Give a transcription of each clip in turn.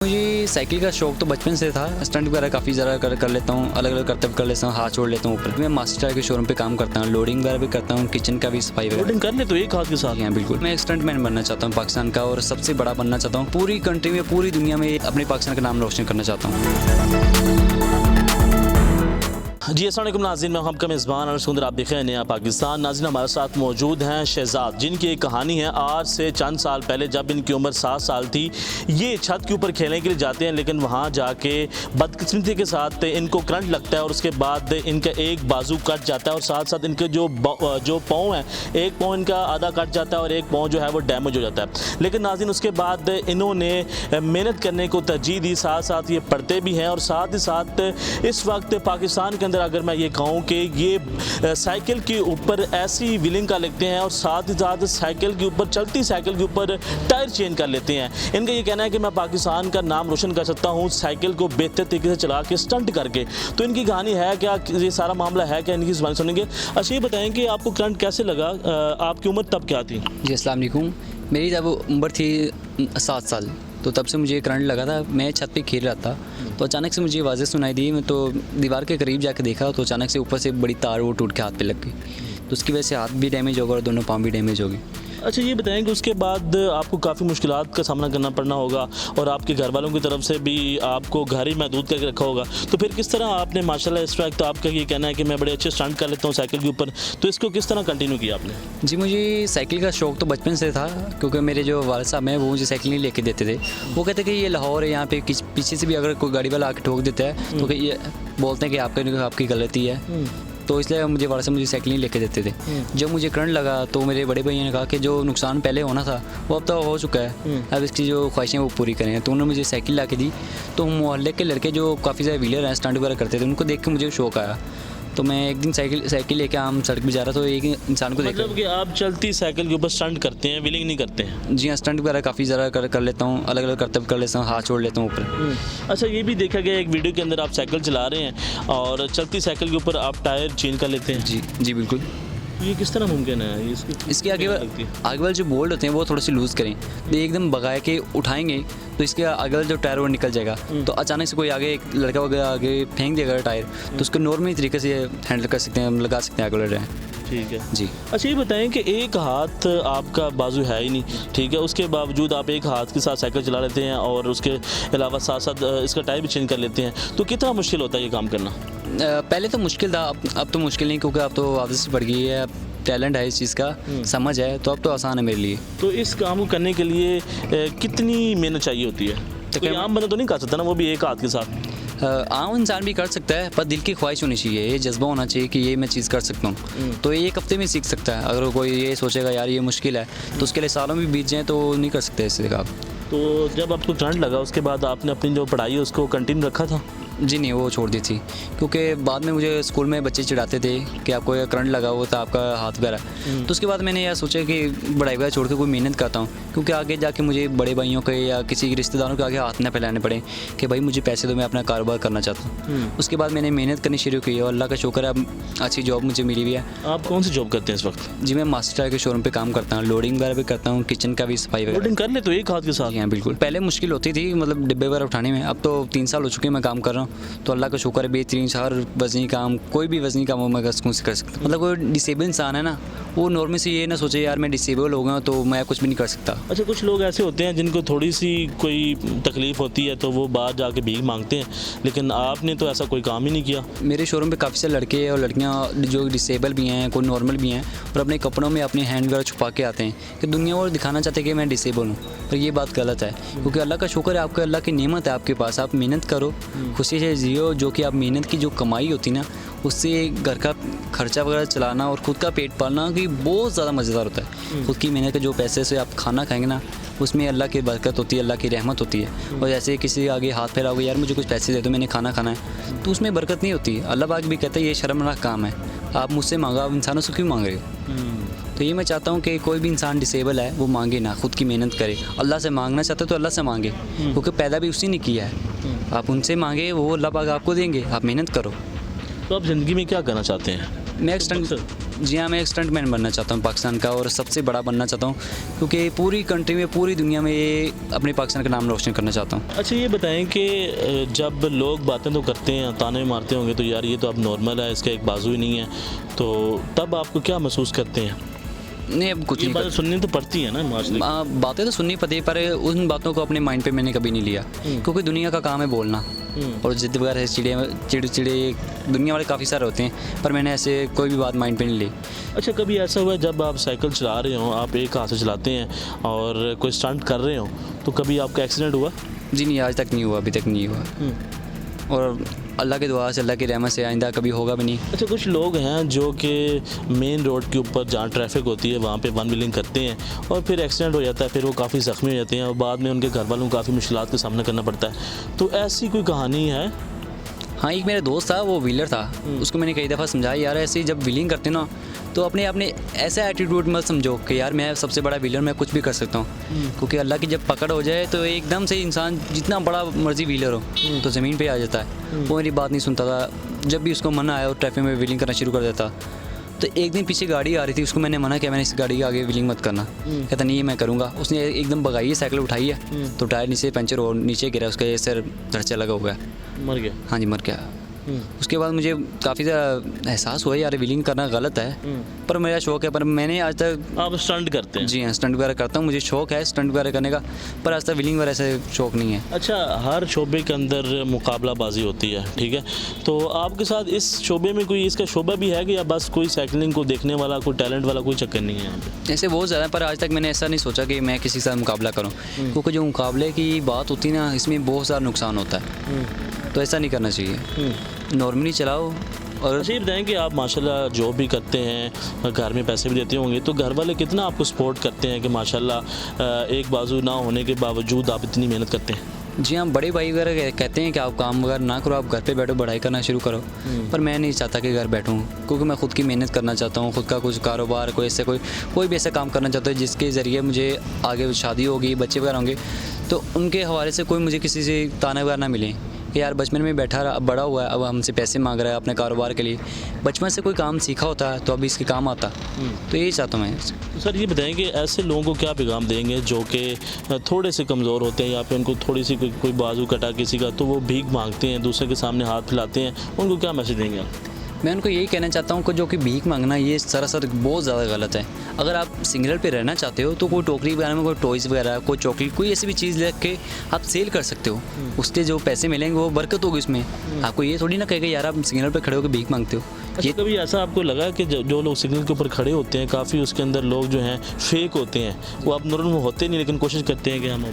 मुझे साइकिल का शौक तो बचपन से था। स्टंट वगैरह काफ़ी ज़्यादा कर लेता हूँ, अलग अलग करतब कर लेता हूँ, हाथ छोड़ लेता हूँ ऊपर। मैं मास्टर के शोरूम पे काम करता हूँ, लोडिंग वगैरह भी करता हूँ, किचन का भी सफाई वगैरह। लोडिंग कर ले तो एक हाथ के साथ। हाँ बिल्कुल, मैं एक स्टंट मैन बनना चाहता हूँ पाकिस्तान का, और सबसे बड़ा बनना चाहता हूँ पूरी कंट्री में, पूरी दुनिया में अपने पाकिस्तान का नाम रोशन करना चाहता हूँ। जी अस्सलाम वालेकुम नाज़रीन, मैं आपका मेज़बान और सुंदर, आप देख रहे हैं नया पाकिस्तान। नाज़रीन हमारे साथ मौजूद हैं शहजाद, जिनकी एक कहानी है। आज से चंद साल पहले जब इनकी उम्र 7 साल थी, ये छत के ऊपर खेलने के लिए जाते हैं, लेकिन वहाँ जाके बदकिस्मती के साथ इनको करंट लगता है और उसके बाद इनका एक बाजू कट जाता है और साथ साथ इनके जो पाँव हैं, एक पाँव इनका आधा कट जाता है और एक पाँव जो है वो डैमेज हो जाता है। लेकिन नाज़रीन उसके बाद इन्होंने मेहनत करने को तरजीह दी, साथ साथ ये पढ़ते भी हैं और साथ ही साथ इस वक्त पाकिस्तान के अंदर अगर मैं ये कहूँ कि ये साइकिल के ऊपर ऐसी व्हीलिंग कर लेते हैं और साथ ही साथ साइकिल के ऊपर, चलती साइकिल के ऊपर टायर चेंज कर लेते हैं। इनका ये कहना है कि मैं पाकिस्तान का नाम रोशन कर सकता हूँ साइकिल को बेहतर तरीके से चला के, स्टंट करके। तो इनकी कहानी है क्या, ये सारा मामला है क्या, इनकी ज़बान सुनेंगे। अच्छा ये बताएं कि आपको करंट कैसे लगा, आपकी उम्र तब क्या थी? जी अस्सलाम वालेकुम, मेरी जब उम्र थी 7 साल, तो तब से मुझे करंट लगा था। मैं छत पे खेल रहा था तो अचानक से मुझे आवाज़ें सुनाई दी। मैं तो दीवार के करीब जाकर देखा तो अचानक से ऊपर से बड़ी तार वो टूट के हाथ पे लग गई, तो उसकी वजह से हाथ भी डैमेज हो गया और दोनों पाँव भी डैमेज हो गए। अच्छा ये बताएं कि उसके बाद आपको काफ़ी मुश्किलात का सामना करना पड़ना होगा और आपके घर वालों की तरफ से भी आपको घर ही महदूद करके रखा होगा, तो फिर किस तरह आपने माशाल्लाह इस वक्त, तो आपका ये कहना है कि मैं बड़े अच्छे स्टंट कर लेता हूँ साइकिल के ऊपर, तो इसको किस तरह कंटिन्यू किया आपने? जी मुझे साइकिल का शौक तो बचपन से था, क्योंकि मेरे जो वालिद साहब हैं वो मुझे साइकिल नहीं लेके देते थे। वो कहते कि ये लाहौर है, यहाँ पे पीछे से भी अगर कोई गाड़ी वाला आके ठोक देता है तो ये बोलते हैं कि आपकी गलती है, तो इसलिए मुझे वालिद साहब मुझे साइकिल नहीं लेके देते थे। जब मुझे करंट लगा तो मेरे बड़े भैया ने कहा कि जो नुकसान पहले होना था वो अब तो हो चुका है, अब इसकी जो ख्वाहिशें वो पूरी करें। तो उन्होंने मुझे साइकिल ला के दी। तो मोहल्ले के लड़के जो काफ़ी ज़्यादा व्हीलर हैं, स्टंट वगैरह करते थे, उनको देख के मुझे शौक आया। तो मैं एक दिन साइकिल लेके आम सड़क पे जा रहा था, तो एक इंसान को देखा। मतलब कि आप चलती साइकिल के ऊपर स्टंट करते हैं, व्हीलिंग नहीं करते हैं? जी हाँ, स्टंट वगैरह काफ़ी ज़्यादा कर लेता हूँ, अलग अलग करतब कर लेता हूँ, हाथ छोड़ लेता हूँ ऊपर। अच्छा ये भी देखा गया एक वीडियो के अंदर आप साइकिल चला रहे हैं और चलती साइकिल के ऊपर आप टायर चेंज कर लेते हैं। जी बिल्कुल। ये किस तरह मुमकिन है? इसके आगे वाले जो बोल्ट होते हैं वो थोड़े से लूज़ करें, तो एकदम भगा के उठाएंगे तो इसके आगे वाला जो टायर वो निकल जाएगा। तो अचानक से कोई आगे एक लड़का वगैरह आगे फेंक देगा टायर, तो उसको नॉर्मली तरीके से हैंडल कर सकते हैं, लगा सकते हैं आगे वाले टायर। ठीक है जी। अच्छा ये बताएं कि एक हाथ आपका बाजू है ही नहीं, ठीक है, उसके बावजूद आप एक हाथ के साथ साइकिल चला लेते हैं और उसके अलावा साथ साथ इसका टायर भी चेंज कर लेते हैं, तो कितना मुश्किल होता है ये काम करना? पहले तो मुश्किल था, अब तो मुश्किल नहीं, क्योंकि अब तो आदत से बढ़ गई है, अब टैलेंट है इस चीज़ का, समझ है, तो अब तो आसान है मेरे लिए। तो इस काम को करने के लिए कितनी मेहनत चाहिए होती है? तो कोई आम बंदा तो नहीं कर सकता ना, वो भी एक हाथ के साथ? आम इंसान भी कर सकता है, पर दिल की ख्वाहिश होनी चाहिए, ये जज्बा होना चाहिए कि ये मैं चीज़ कर सकता हूँ। तो ये एक हफ्ते में सीख सकता है। अगर कोई ये सोचेगा यार ये मुश्किल है, तो उसके लिए सालों भी बीत जाएँ तो नहीं कर सकते इससे आप। तो जब आपको करंट लगा उसके बाद आपने अपनी जो पढ़ाई है उसको कंटिन्यू रखा था? जी नहीं, वो छोड़ दी थी, क्योंकि बाद में मुझे स्कूल में बच्चे चिढ़ाते थे कि आपको ये करंट लगा हुआ था, आपका हाथ वगैरह। तो उसके बाद मैंने यह सोचा कि पढ़ाई वगैरह छोड़ के कोई मेहनत करता हूँ, क्योंकि आगे जाके मुझे बड़े भाइयों के या किसी रिश्तेदारों के आगे हाथ न फैलाने पड़े कि भाई मुझे पैसे दो, मैं अपना कारोबार करना चाहता हूँ। उसके बाद मैंने मेहनत करनी शुरू की और अल्लाह का शुक्र है अब अच्छी जॉब मुझे मिली हुई है। आप कौन सी जॉब करते हैं इस वक्त? जी मैं मास्टर के शोरूम पे काम करता हूँ, लोडिंग वगैरह भी करता हूँ, किचन का भी सफाई वगैरह। लोडिंग कर ले तो एक हाथ के साथ? जी हाँ बिल्कुल। पहले मुश्किल होती थी, मतलब डिब्बे वगैरह उठाने में, अब तो 3 साल हो चुके हैं मैं काम कर रहा हूँ, तो अल्लाह का शुक्र है बेहतरीन। हर वजनी काम, कोई भी वजनी काम मैं सुकून से कर सकता हूँ। मतलब कोई डिसेबल इंसान है ना, वो नॉर्मल से ये ना सोचे यार मैं डिसेबल हो गया तो मैं कुछ भी नहीं कर सकता। अच्छा कुछ लोग ऐसे होते हैं जिनको थोड़ी सी कोई तकलीफ होती है तो वो बाहर जाके भीख मांगते हैं, लेकिन आपने तो ऐसा कोई काम ही नहीं किया। मेरे शोरूम पे काफ़ी से लड़के और लड़कियां जो डिसेबल भी हैं, कोई नॉर्मल भी हैं, और अपने कपड़ों में अपने हैंड वगैरह छुपा के आते हैं कि दुनिया वो दिखाना चाहते हैं कि मैं डिसेबल हूँ, पर ये बात गलत है। क्योंकि अल्लाह का शुक्र है, आपका अल्लाह की नेमत है आपके पास, आप मेहनत करो, खुशी से जियो। जो कि आप मेहनत की जो कमाई होती ना, उससे घर का खर्चा वगैरह चलाना और ख़ुद का पेट पालना कि बहुत ज़्यादा मज़ेदार होता है। खुद की मेहनत के जो पैसे से आप खाना खाएंगे ना, उसमें अल्लाह की बरकत होती है, अल्लाह की रहमत होती है। और जैसे किसी आगे हाथ फैलाओगे यार मुझे कुछ पैसे दे दो, मैंने खाना खाना है, तो उसमें बरकत नहीं होती। अल्लाह पाक भी कहता है ये शर्मनाक काम है, आप मुझसे मांगो, आप इंसानों से क्यों मांग रहे हो? तो ये मैं चाहता हूँ कि कोई भी इंसान डिसेबल है वो मांगे ना, खुद की मेहनत करे। अल्लाह से मांगना चाहता है तो अल्लाह से मांगे, क्योंकि पैदा भी उसी ने किया है। आप उनसे मांगे, वो अल्लाह पाक आपको देंगे, आप मेहनत करो। तो आप ज़िंदगी में क्या करना चाहते हैं? मैं एक स्टंट जी हाँ, मैं एक स्टंटमैन बनना चाहता हूँ पाकिस्तान का, और सबसे बड़ा बनना चाहता हूँ, क्योंकि पूरी कंट्री में, पूरी दुनिया में ये अपने पाकिस्तान का नाम रोशन करना चाहता हूँ। अच्छा, ये बताएं कि जब लोग बातें तो करते हैं, ताने मारते होंगे तो यार ये तो अब नॉर्मल है, इसका एक बाजू ही नहीं है, तो तब आपको क्या महसूस करते हैं? नहीं, अब कुछ ये नहीं बातें सुननी तो पड़ती है ना माशरे की। बातें तो सुननी पड़ती, पर उन बातों को अपने माइंड पे मैंने कभी नहीं लिया, क्योंकि दुनिया का काम है बोलना, और जिद वगैरह चिड़े दुनिया वाले काफ़ी सारे होते हैं, पर मैंने ऐसे कोई भी बात माइंड पे नहीं ली। अच्छा, कभी ऐसा हुआ है जब आप साइकिल चला रहे हो, आप एक हाथ से चलाते हैं और कोई स्टंट कर रहे हो, तो कभी आपका एक्सीडेंट हुआ? जी नहीं, आज तक नहीं हुआ, अभी तक नहीं हुआ, और अल्लाह की दुआ से, अल्लाह की रहमत से आइंदा कभी होगा भी नहीं। अच्छा, कुछ लोग हैं जो कि मेन रोड के ऊपर जहाँ ट्रैफिक होती है वहाँ पे वन व्हीलिंग करते हैं और फिर एक्सीडेंट हो जाता है, फिर वो काफ़ी ज़ख्मी हो जाते हैं और बाद में उनके घर वालों को काफ़ी मुश्किलात का सामना करना पड़ता है, तो ऐसी कोई कहानी है? हाँ, एक मेरा दोस्त था, वो व्हीलर था, उसको मैंने कई दफ़ा समझाया, यार ऐसे ही जब व्हीलिंग करते ना, तो अपने ऐसा एटीट्यूड मत समझो कि यार मैं सबसे बड़ा व्हीलर, मैं कुछ भी कर सकता हूँ, क्योंकि अल्लाह की जब पकड़ हो जाए तो एकदम से इंसान जितना बड़ा मर्जी व्हीलर हो तो ज़मीन पे आ जाता है। वो मेरी बात नहीं सुनता था, जब भी उसको मना आया और ट्रैफिक में व्हीलिंग करना शुरू कर देता। तो एक दिन पीछे गाड़ी आ रही थी, उसको मैंने मना किया, मैंने इस गाड़ी के आगे व्हीलिंग मत करना, कहता नहीं मैं करूँगा। उसने एकदम भगाई है, साइकिल उठाई है, तो टायर नीचे पंचर हो, नीचे गिरा, उसका सर धड़चा लगा हुआ है, मर गया? हाँ जी, मर गया। उसके बाद मुझे काफ़ी ज़्यादा एहसास हुआ यार व्हीलिंग करना गलत है, पर मेरा शौक़ है, पर मैंने आज तक। आप स्टंट करते हैं? जी हाँ, स्टंट वगैरह करता हूँ, मुझे शौक़ है स्टंट वगैरह करने का, पर आज तक व्हीलिंग वगैरह से शौक़ नहीं है। अच्छा, हर शोबे के अंदर मुकाबलाबाजी होती है, ठीक है, तो आपके साथ इस शोबे में कोई इसका शोबा भी है कि या बस कोई साइकिलिंग को देखने वाला, कोई टैलेंट वाला कोई चक्कर नहीं है यहाँ पे? ऐसे बहुत ज़्यादा, पर आज तक मैंने ऐसा नहीं सोचा कि मैं किसी के साथ मुकाबला करूँ, क्योंकि जो मुकाबले की बात होती है ना, इसमें बहुत सारा नुकसान होता है, तो ऐसा नहीं करना चाहिए, नॉर्मली चलाओ। और अच्छा, ये बताएं कि आप माशाल्लाह जॉब भी करते हैं, घर में पैसे भी देते होंगे, तो घर वाले कितना आपको सपोर्ट करते हैं कि माशाल्लाह एक बाजू ना होने के बावजूद आप इतनी मेहनत करते हैं? जी हाँ, बड़े भाई वगैरह कहते हैं कि आप काम वगैरह ना करो, आप घर पे बैठो, पढ़ाई करना शुरू करो, पर मैं नहीं चाहता कि घर बैठूँ, क्योंकि मैं खुद की मेहनत करना चाहता हूँ, खुद का कुछ कारोबार, कोई ऐसे कोई भी ऐसा काम करना चाहता हूँ जिसके ज़रिए मुझे आगे शादी होगी, बच्चे वगैरह होंगे, तो उनके हवाले से कोई मुझे किसी से ताना वगैरह ना मिले कि यार बचपन में बैठा रहा, बड़ा हुआ है, अब हमसे पैसे मांग रहा है अपने कारोबार के लिए। बचपन से कोई काम सीखा होता है तो अभी इसके काम आता, तो यही चाहता हूँ मैं। तो सर, ये बताएं कि ऐसे लोगों को क्या पैगाम देंगे जो कि थोड़े से कमज़ोर होते हैं या फिर उनको थोड़ी सी कोई बाजू कटा किसी का, तो वो भीख मांगते हैं, दूसरे के सामने हाथ फैलाते हैं, उनको क्या मैसेज देंगे आप? मैं उनको यही कहना चाहता हूँ कि जो कि भीख मांगना, ये सरासर बहुत ज़्यादा गलत है। अगर आप सिंगल पे रहना चाहते हो तो कोई टोकरी वगैरह में कोई टॉयज़ वगैरह, कोई चॉकलेट, कोई ऐसी भी चीज़ रख के आप सेल कर सकते हो, उसके जो पैसे मिलेंगे वो बरकत होगी उसमें। आपको ये थोड़ी ना कहेगा यार आप सिग्नल पे खड़े होकर भीख मांगते हो। अच्छा, कभी ऐसा आपको लगा कि जो लोग सिग्नल के ऊपर खड़े होते हैं, काफ़ी उसके अंदर लोग जो हैं फेक होते हैं, वो आप नॉर्मल होते नहीं लेकिन कोशिश करते हैं कि हम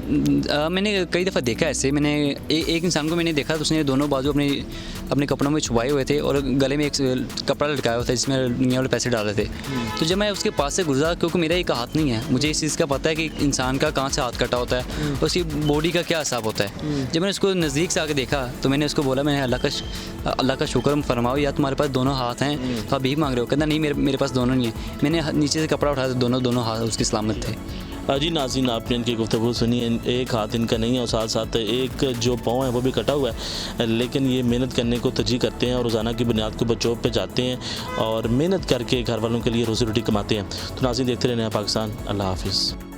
मैंने कई दफ़ा देखा ऐसे, मैंने एक इंसान को मैंने देखा तो उसने दोनों बाजू अपने कपड़ों में छुपाए हुए थे और गले में एक कपड़ा लटकाया हुआ था जिसमें दुनिया वाले पैसे डाले थे। तो जब मैं उसके पास से गुजरा, क्योंकि मेरा एक हाथ नहीं है, मुझे इस चीज़ का पता है कि इंसान का कहाँ से हाथ कटा होता है और उसकी बॉडी का क्या हिसाब होता है। जब मैंने उसको नज़दीक से आके देखा तो मैंने उसको बोला, मैंने अल्लाह का शुक्र फरमाओ यार, तुम्हारे पास दोनों हाथ हैं तो आप भीख मांग रहे हो। कहता नहीं, मेरे पास दोनों नहीं है। मैंने नीचे से कपड़ा उठाया तो दोनों हाथ उसके सलामत थे। जी नाज़रीन, आपने इनकी गुफ्तगू सुनी, एक हाथ इनका नहीं है और साथ साथ एक जो पाँव है वो भी कटा हुआ है, लेकिन ये मेहनत करने को तरजीह करते हैं और रोज़ाना की बुनियाद के ऊपर जॉब पे जाते हैं और मेहनत करके घर वालों के लिए रोज़ी रोटी कमाते हैं। तो नाज़रीन, देखते रहना पाकिस्तान। अल्लाह हाफिज़।